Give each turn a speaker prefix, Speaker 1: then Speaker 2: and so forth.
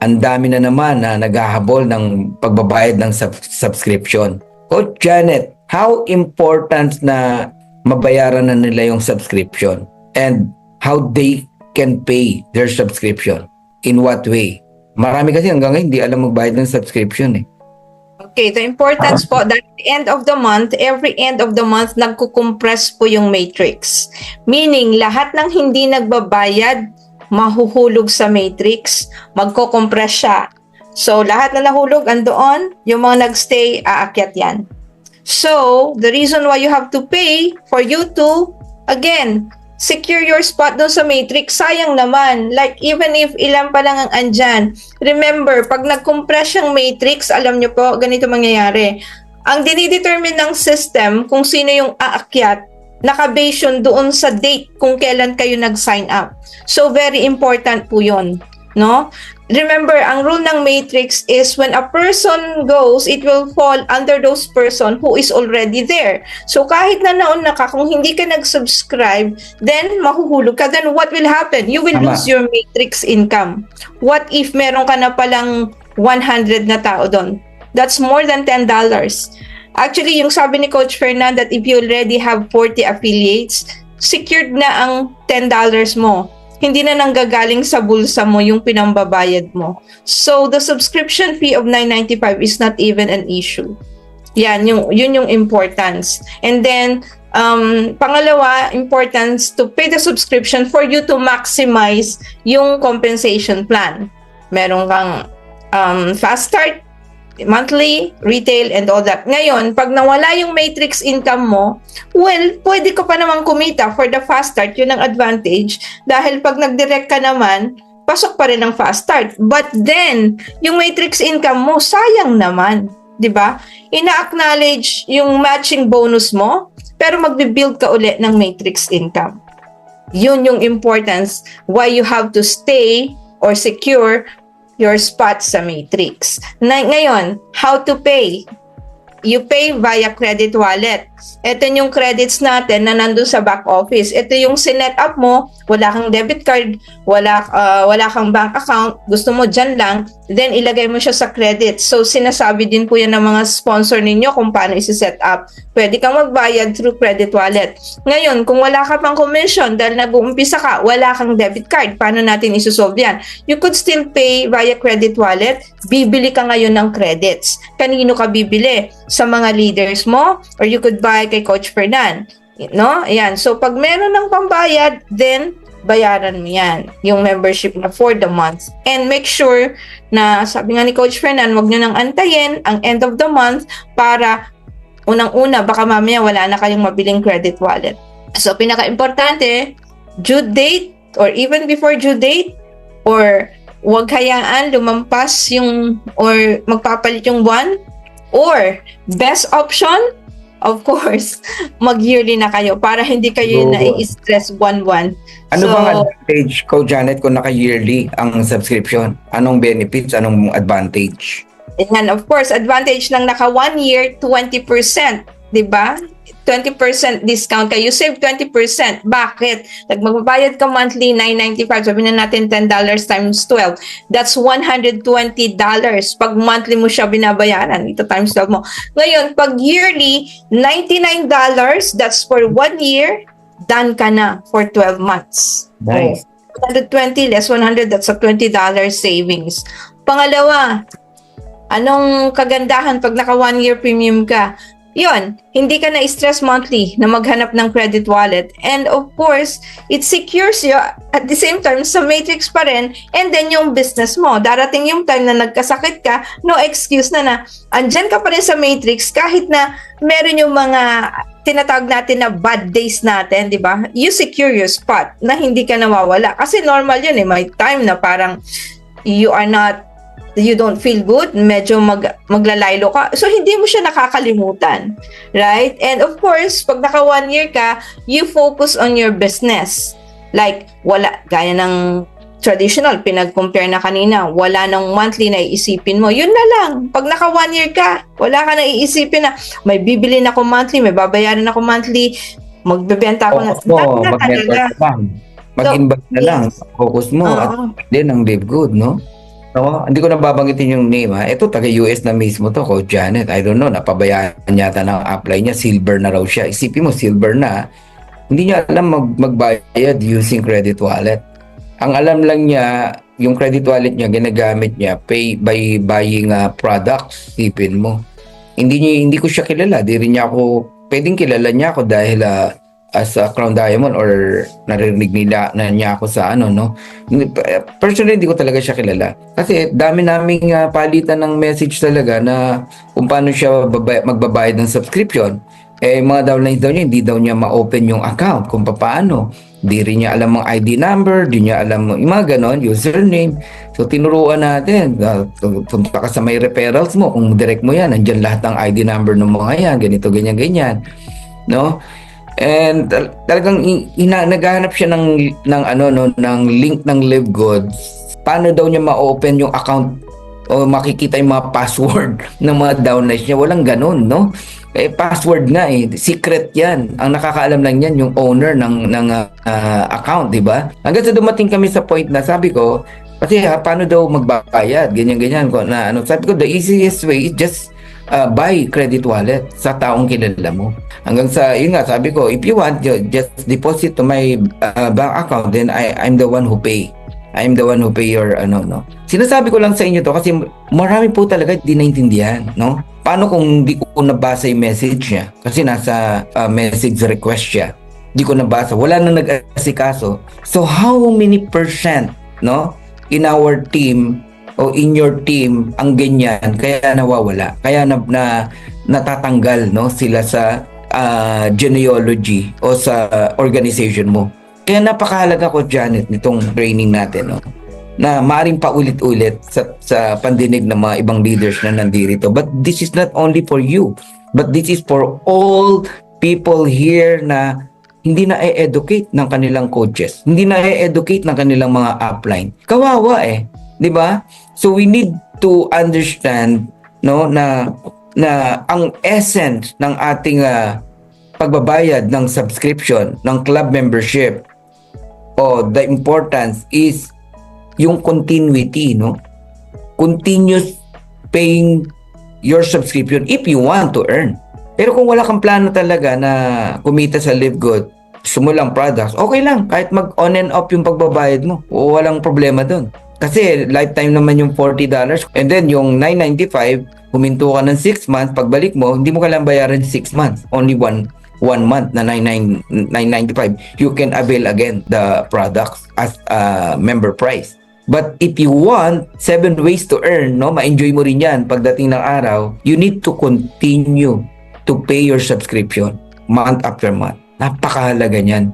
Speaker 1: ang dami na naman na naghahabol ng pagbabayad ng subscription. Coach Janet, how important na mabayaran na nila yung subscription and how they can pay their subscription? In what way? Marami kasi hanggang ngayon hindi alam magbayad ng subscription eh.
Speaker 2: Okay, the importance po that end of the month, every end of the month, nagkukompress po yung matrix. Meaning, lahat ng hindi nagbabayad, mahuhulog sa matrix, magko-compress siya. So, lahat na nahulog, andoon, yung mga nagstay, aakyat yan. So, the reason why you have to pay for you to, again, secure your spot doon sa matrix, sayang naman. Like, even if ilan pa lang ang andyan, remember, pag nag-compress yung matrix, alam nyo po, ganito mangyayari. Ang dinidetermine ng system kung sino yung aakyat, naka-base yun doon sa date kung kailan kayo nag-sign up. So, very important po yun, no? Remember, ang rule ng matrix is when a person goes, it will fall under those person who is already there. So, kahit na nauna ka, kung hindi ka nag-subscribe, then mahuhulog ka. Then, what will happen? You will lose your matrix income. What if meron ka na palang 100 na tao doon? That's more than $10. Actually, yung sabi ni Coach Fernan that if you already have 40 affiliates, secured na ang $10 mo. Hindi na nanggagaling sa bulsa mo yung pinambabayad mo. So, the subscription fee of $9.95 is not even an issue. Yun yung importance. And then, pangalawa, importance to pay the subscription for you to maximize yung compensation plan. Meron kang fast start, monthly, retail, and all that. Ngayon, pag nawala yung matrix income mo, well, pwede ka pa naman kumita for the fast start. Yun ang advantage. Dahil pag nag-direct ka naman, pasok pa rin ang fast start. But then, yung matrix income mo, sayang naman. Diba? Ina-acknowledge yung matching bonus mo, pero magbibuild ka ulit ng matrix income. Yun yung importance why you have to stay or secure your spot sa matrix. Ngayon, how to pay? You pay via credit wallet. Ito yung credits natin na nandun sa back office. Ito yung sinet up mo, wala kang debit card, wala kang bank account, gusto mo dyan lang, then ilagay mo siya sa credit. So, sinasabi din po yan ng mga sponsor ninyo kung paano isi-set up. Pwede kang magbayad through credit wallet. Ngayon, kung wala ka pang commission dahil nag-uumpisa ka, wala kang debit card, paano natin isusolve yan? You could still pay via credit wallet. Bibili ka ngayon ng credits. Kanino ka bibili? Sa mga leaders mo, or you could buy kay Coach Fernan. No? Ayan. So, pag meron ng pambayad, then bayaran mo yan. Yung membership na for the month. And make sure na, sabi nga ni Coach Fernan, wag nyo nang antayin ang end of the month para unang-una, baka mamaya wala na kayong mabiling credit wallet. So, pinaka-importante, due date or even before due date, or wag hayaan lumampas yung or magpapalit yung buwan, or best option, of course, mag-yearly na kayo para hindi kayo nai-stress buwan-buwan.
Speaker 1: Ano bang advantage, Coach Janet, kung naka-yearly ang subscription? Anong benefits? Anong advantage?
Speaker 2: And of course, advantage ng naka 1 year, 20%. Diba? 20% discount ka. You save 20%. Bakit? Magbabayad ka monthly, $9.95. Sabihin na natin $10 times 12. That's $120. Pag monthly mo siya binabayaran, ito times 12 mo. Ngayon, pag yearly, $99. That's for 1 year. Done ka na for 12 months.
Speaker 1: Nice.
Speaker 2: 120 less 100, that's a $20 savings. Pangalawa, anong kagandahan pag naka 1 year premium ka? Yun, hindi ka na-stress monthly na maghanap ng credit wallet. And of course, it secures you at the same time sa matrix pa rin, and then yung business mo. Darating yung time na nagkasakit ka, no excuse na andyan ka pa rin sa matrix kahit na meron yung mga tinatawag natin na bad days natin, di ba? You secure your spot na hindi ka nawawala. Kasi normal yun eh, may time na parang you don't feel good, medyo maglalaylo ka. So, hindi mo siya nakakalimutan. Right? And of course, pag naka 1 year ka, you focus on your business. Like, gaya ng traditional, pinag-compare na kanina, wala nang monthly na iisipin mo. Yun na lang. Pag naka 1 year ka, wala ka na iisipin na, may bibili na ako monthly, may babayaran ako monthly, magbebenta ako na.
Speaker 1: Mag-invest na lang. Focus mo at then ang live good, no? No, hindi ko na babanggitin yung name ha. Ito taga US na mismo to, Coach Janet. I don't know, napabayaan yata ng apply niya, silver na raw siya. Isipin mo, silver na. Hindi niya alam magbayad using credit wallet. Ang alam lang niya, yung credit wallet niya, ginagamit niya, pay by buying products. Isipin mo. Hindi ko siya kilala. Di rin niya ako, pwedeng kilala niya ako dahil as a Crown Diamond or narinig nila na niya ako sa ano, no? Personally, hindi ko talaga siya kilala. Kasi dami naming palitan ng message talaga na kung paano siya magbabayad ng subscription. Mga downlines daw niya, hindi daw niya ma-open yung account kung paano. Di rin niya alam ang ID number, di niya alam yung mga ganon, username. So, tinuruan natin. Punta ka sa may referrals mo, kung direct mo yan, nandyan lahat ng ID number ng mga yan, ganito, ganyan, ganyan. No? And talagang naghahanap siya ng link ng Live Goods. Paano daw niya ma-open yung account o makikita yung mga password ng mga downlines niya? Walang ganun, no? Password nga secret 'yan. Ang nakakaalam lang yan yung owner ng account, 'di ba? Hanggang sa dumating kami sa point na sabi ko, kasi paano daw magbayad? Ganyan ko na ano. Sabi ko, the easiest way is just buy credit wallet sa taong kilala mo. Hanggang sa, yun nga, sabi ko, if you want, just deposit to my bank account, then I'm the one who pay. I'm the one who pay your, no. Sinasabi ko lang sa inyo to kasi marami po talaga di naintindihan, no? Paano kung di ko nabasa yung message niya? Kasi nasa message request siya. Di ko nabasa. Wala nang nag-asikaso. So, how many percent, no? In our team, o in your team ang ganyan kaya nawawala, kaya natatanggal, no, sila sa genealogy o sa organization mo. Kaya napakahalaga ko, Janet, nitong training natin, no, na maaring paulit-ulit sa pandinig ng mga ibang leaders na nandito. But this is not only for you, but this is for all people here na hindi na i-educate ng kanilang coaches, hindi na i-educate ng kanilang mga upline. Kawawa 'di ba? So we need to understand, no, na ang essence ng ating pagbabayad ng subscription ng club membership o the importance is yung continuity, no? Continuous paying your subscription if you want to earn. Pero kung wala kang plano talaga na kumita sa Live Good, gusto mo lang products, okay lang kahit mag on and off yung pagbabayad mo. O walang problema doon. Kasi lifetime naman yung $40 and then yung $995, huminto ka ng 6 months, pagbalik mo, hindi mo kailangan bayaran 6 months. Only one month na $995. You can avail again the products as a member price. But if you want 7 ways to earn, no, ma-enjoy mo rin yan pagdating ng araw, you need to continue to pay your subscription month after month. Napakahalaga niyan.